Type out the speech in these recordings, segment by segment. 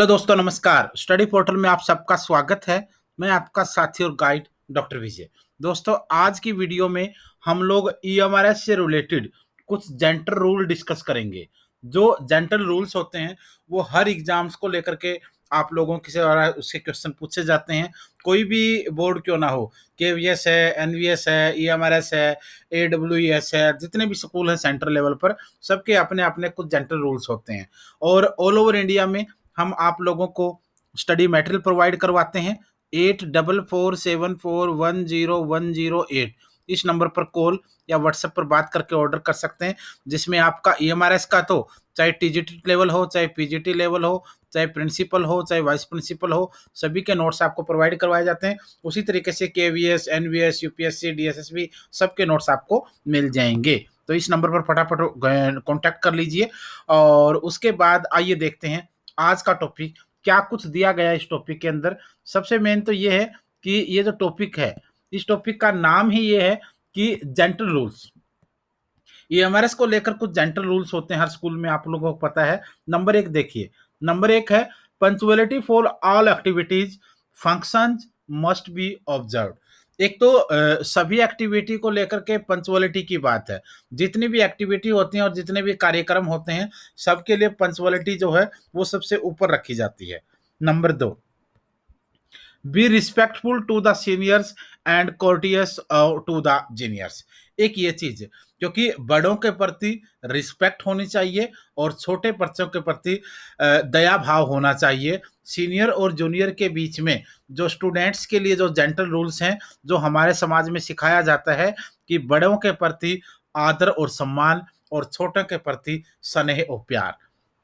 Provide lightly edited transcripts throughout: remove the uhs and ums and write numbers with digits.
Hello दोस्तों, नमस्कार। Study portal में आप सबका स्वागत है। मैं आपका साथी और गाइड डॉक्टर विजय। दोस्तों, आज की वीडियो में हम लोग ईएमआरएस से रिलेटेड कुछ जेंटल रूल डिस्कस करेंगे। जो जेंटल रूल्स होते हैं वो हर एग्जाम्स को लेकर के आप लोगों की से उसके क्वेश्चन पूछे जाते हैं। कोई भी बोर्ड क्यों ना हो, केवीएस है, एनवीएस है, ईएमआरएस है, एडब्ल्यूएस है, जितने भी स्कूल हैं सेंट्रल लेवल पर, सबके अपने अपने कुछ जेंटल रूल्स होते हैं। और ऑल ओवर इंडिया में हम आप लोगों को स्टडी मटेरियल प्रोवाइड करवाते हैं। 8447410108 इस नंबर पर कॉल या व्हाट्सएप पर बात करके ऑर्डर कर सकते हैं, जिसमें आपका ईएमआरएस का तो चाहे टीजीटी लेवल हो, चाहे पीजीटी लेवल हो, चाहे प्रिंसिपल हो, चाहे वाइस प्रिंसिपल हो, सभी के नोट्स आपको प्रोवाइड करवाए जाते हैं। उसी तरीके से केवीएस, एनवीएस, यूपीएससी, डीएसएसबी सबके नोट्स आपको मिल जाएंगे। तो इस नंबर पर फटाफट कॉन्टैक्ट कर लीजिए। और उसके बाद आइए देखते हैं आज का टॉपिक क्या कुछ दिया गया है। इस टॉपिक के अंदर सबसे मेन तो ये है कि ये जो टॉपिक है, इस टॉपिक का नाम ही ये है कि जेंटल रूल्स। ईएमआरएस को लेकर कुछ जेंटल रूल्स होते हैं हर स्कूल में, आप लोगों को पता है। नंबर एक देखिए, नंबर एक है punctuality for all activities functions must be observe. एक तो सभी एक्टिविटी को लेकर के पंक्चुअलिटी की बात है। जितनी भी एक्टिविटी होती हैं और जितने भी कार्यक्रम होते हैं, सबके लिए पंक्चुअलिटी जो है वो सबसे ऊपर रखी जाती है। नंबर दो, be respectful to the seniors and courteous to the juniors. एक ये चीज है, क्योंकि बड़ों के प्रति रिस्पेक्ट होनी चाहिए और छोटे बच्चों के प्रति दया भाव होना चाहिए। सीनियर और जूनियर के बीच में जो स्टूडेंट्स के लिए जो जेंटल रूल्स हैं, जो हमारे समाज में सिखाया जाता है कि बड़ों के प्रति आदर और सम्मान और छोटों के प्रति स्नेह और प्यार।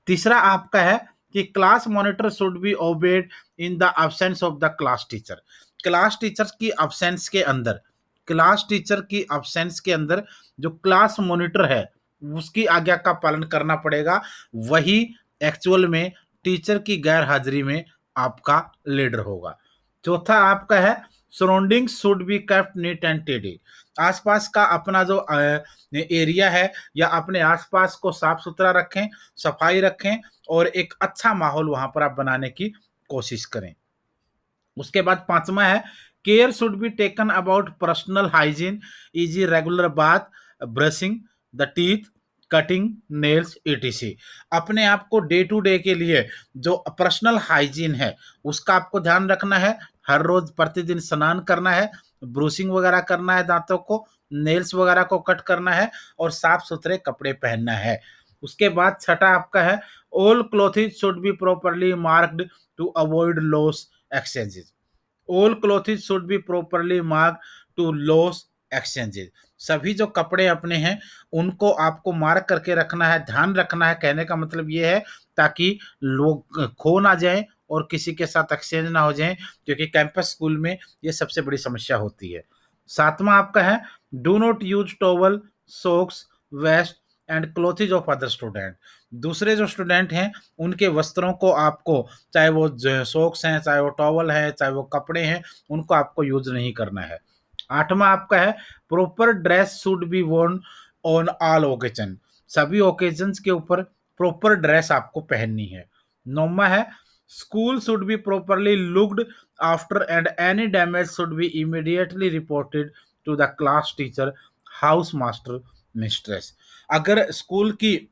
तीसरा आपका है कि class monitor should be obeyed in the absence of the class teacher. Class teacher की एब्सेंस के अंदर, क्लास टीचर की एब्सेंस के अंदर जो क्लास मॉनिटर है उसकी आज्ञा का पालन करना पड़ेगा। वही एक्चुअल में टीचर की गैर हाजिरी में आपका लीडर होगा। चौथा आपका है surrounding should be kept neat and टिडी। आसपास का अपना जो एरिया है या अपने आसपास को साफ सुथरा रखें, सफाई रखें और एक अच्छा माहौल वहां पर आप बनाने की कोशिश करें। उसके बाद पांचवा है care should be taken about personal hygiene, easy regular bath, brushing the teeth, cutting nails etc. अपने आप को डे टू डे के लिए जो पर्सनल हाइजीन है उसका आपको ध्यान रखना है। हर रोज प्रतिदिन स्नान करना है, ब्रूशिंग वगैरह करना है दांतों को, नेल्स वगैरह को कट करना है और साफ सुथरे कपड़े पहनना है। उसके बाद छठा आपका है all clothes should be properly marked to avoid loss exchanges. All clothes should be properly mark to loss exchanges. सभी जो कपड़े अपने हैं उनको आपको मार्क करके रखना है, ध्यान रखना है। कहने का मतलब ये है ताकि लोग खो ना जाएं और किसी के साथ एक्सचेंज ना हो जाएं, क्योंकि कैंपस स्कूल में ये सबसे बड़ी समस्या होती है। सातवां आपका है do not use towel, socks, vest and clothes of other student. दूसरे जो स्टूडेंट हैं उनके वस्त्रों को आपको, चाहे वो सॉक्स हैं, चाहे वो टॉवल है, चाहे वो कपड़े हैं, उनको आपको यूज नहीं करना है। आठवां आपका है proper dress should be worn on all occasion. सभी ओकेजन्स के ऊपर प्रॉपर ड्रेस आपको पहननी है। नौवां है school should be properly looked after and any damage should be immediately reported to the class teacher, house master, mistress. अगर school की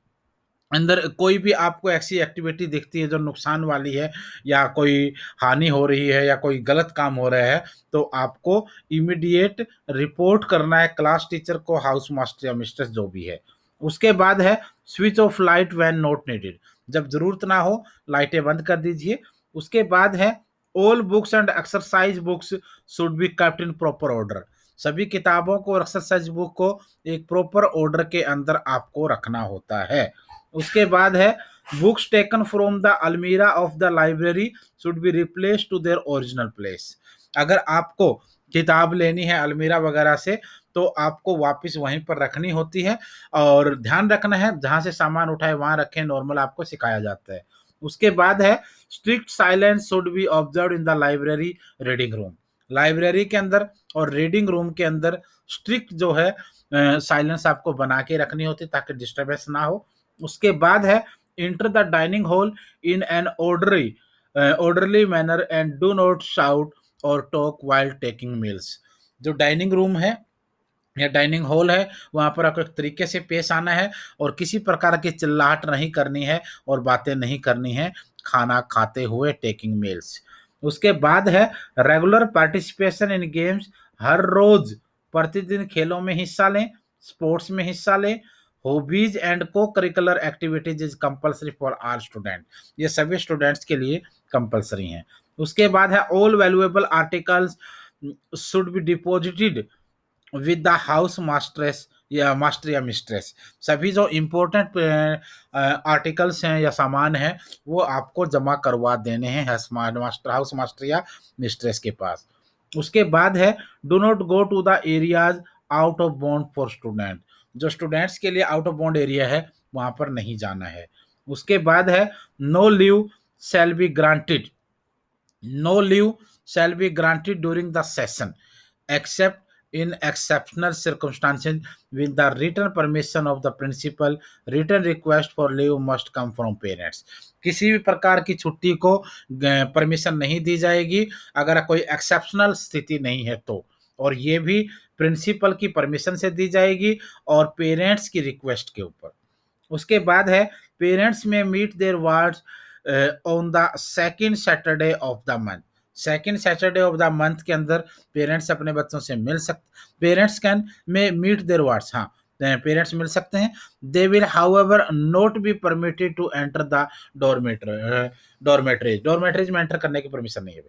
अंदर कोई भी आपको ऐसी एक्टिविटी दिखती है जो नुकसान वाली है या कोई हानि हो रही है या कोई गलत काम हो रहा है, तो आपको इमीडिएट रिपोर्ट करना है क्लास टीचर को, हाउस मास्टर या मिस्ट्रेस जो भी है। उसके बाद है switch off light when not needed. जब जरूरत ना हो लाइटें बंद कर दीजिए। उसके बाद है all books and exercise books should be kept in proper order. सभी किताबों को और एक्सरसाइज बुक को एक प्रॉपर ऑर्डर के अंदर आपको रखना होता है। उसके बाद है books taken from the almirah of the library should be replace to their original place. अगर आपको किताब लेनी है अलमीरा वगैरह से तो आपको वापस वहीं पर रखनी होती है और ध्यान रखना है जहां से सामान उठाए वहां रखें, नॉर्मल आपको सिखाया जाता है। उसके बाद है strict silence should be observe in the library reading room. Library के अंदर और रीडिंग रूम के अंदर स्ट्रिक्ट जो है साइलेंस आपको बना के रखनी होती है ताकि डिस्टर्बेंस ना हो। उसके बाद है enter the dining hall in an orderly orderly manner and do not shout or talk while taking meals। जो डाइनिंग रूम है या डाइनिंग हॉल है, वहाँ पर आपको एक तरीके से पेश आना है और किसी प्रकार की चिल्लाहट नहीं करनी है और बातें नहीं करनी है खाना खाते हुए, टेकिंग मील्स। उसके बाद है रेगुलर पार्टिसिपेशन इन गेम्स। हर रोज प्रतिदिन खेलों में हिस्सा लें, स्पोर्ट्स में हिस्सा लें। हॉबीज एंड को curricular activities is compulsory for all student. ये सभी स्टूडेंट्स के लिए कंपलसरी हैं। उसके बाद है all valuable articles should be deposited with the house mistress या मास्टर या मिस्ट्रेस। सभी जो इम्पोर्टेंट आर्टिकल्स हैं या सामान हैं वो आपको जमा करवा देने हैं मास्टर हाउस मास्टर या मिस्ट्रेस के पास। उसके बाद है do not go to the areas out of bound for student. जो स्टूडेंट्स के लिए आउट ऑफ बाउंड एरिया है वहां पर नहीं जाना है। उसके बाद है no leave shall be granted, no leave shall be granted during the session except in exceptional circumstances with the written permission of the principal। written request for leave must come from parents। किसी भी प्रकार की छुट्टी को permission नहीं दी जाएगी अगर कोई एक्सेप्शनल स्थिति नहीं है तो, और ये भी प्रिंसिपल की परमिशन से दी जाएगी और पेरेंट्स की रिक्वेस्ट के ऊपर। उसके बाद है parents may meet their wards on the second Saturday of the month. Second Saturday of the month के अंदर पेरेंट्स अपने बच्चों से मिल सकते, parents can may meet their wards, हाँ पेरेंट्स मिल सकते हैं। They will however not be permitted to enter the dormitories. Dormitories में एंटर करने की परमिशन नहीं है।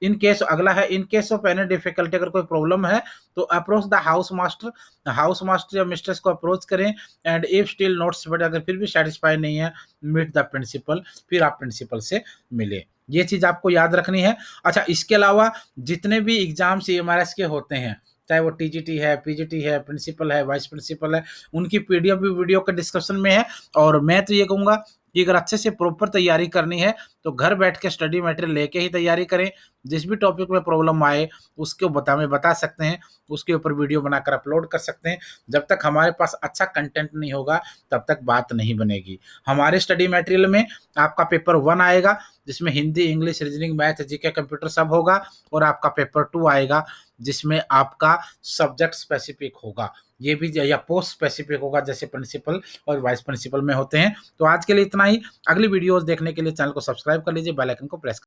इन केस अगला है in case of any difficulty, अगर कोई प्रॉब्लम है तो approach the house master. House master या मिस्ट्रेस को अप्रोच करें। And if still not but अगर फिर भी सेटिस्फाई नहीं है मीट द प्रिंसिपल, फिर आप प्रिंसिपल से मिले। ये चीज आपको याद रखनी है। अच्छा, इसके अलावा जितने भी एग्जाम्स एमआरएस के होते हैं, चाहे वो टीजीटी है, पीजीटी है, प्रिंसिपल है, वाइस प्रिंसिपल है, उनकी पीडीएफ भी वीडियो के डिस्क्रिप्शन में है। और मैं तो ये कहूँगा कि अगर अच्छे से प्रॉपर तैयारी करनी है तो घर बैठ के स्टडी मटेरियल लेके ही तैयारी करें। जिस भी टॉपिक में प्रॉब्लम आए उसको बता सकते हैं, उसके ऊपर वीडियो बनाकर अपलोड कर सकते हैं। जब तक हमारे पास अच्छा कंटेंट नहीं होगा तब तक बात नहीं बनेगी। हमारे स्टडी मटेरियल में आपका पेपर 1 आएगा जिसमें Hindi, English, reasoning, math, GK, computer सब होगा, और आपका पेपर 2 आएगा जिसमें आपका सब्जेक्ट स्पेसिफिक होगा, ये भी या पोस्ट स्पेसिफिक होगा जैसे प्रिंसिपल और वाइस प्रिंसिपल में होते हैं। तो आज के लिए इतना ही। अगली वीडियोस देखने के लिए चैनल को सब्सक्राइब कर लीजिए, बेल आइकन को प्रेस